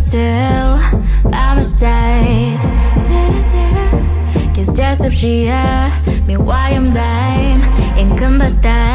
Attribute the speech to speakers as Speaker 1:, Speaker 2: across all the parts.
Speaker 1: still by my side. Кездесіп жиі мен уайымдайм ең кім бастайды.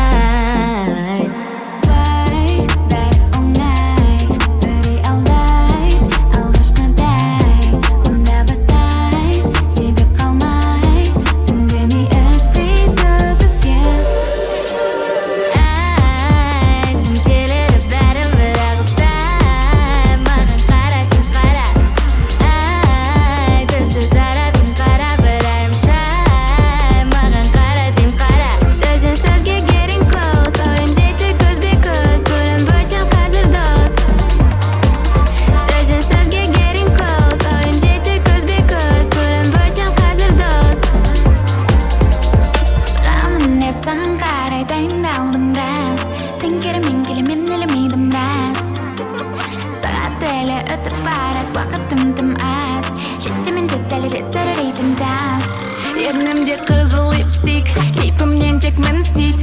Speaker 2: Ернімде қызыл липстик, кейпімнен тек мін стит.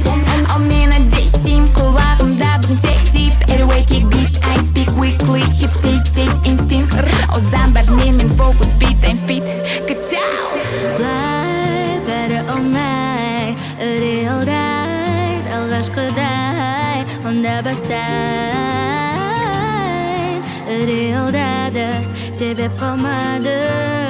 Speaker 2: Ал мен әдейстейм, құлағымда бүгін тек тип. Airway kick beat, I speak weekly, hit state instinct. Озан бәрінен мен focus beat, time speed. Качау!
Speaker 1: Былай бәрі оңай, үрейілдайд алғашқыдай. Онда бастайын, үрейілдады, себеп қалмады.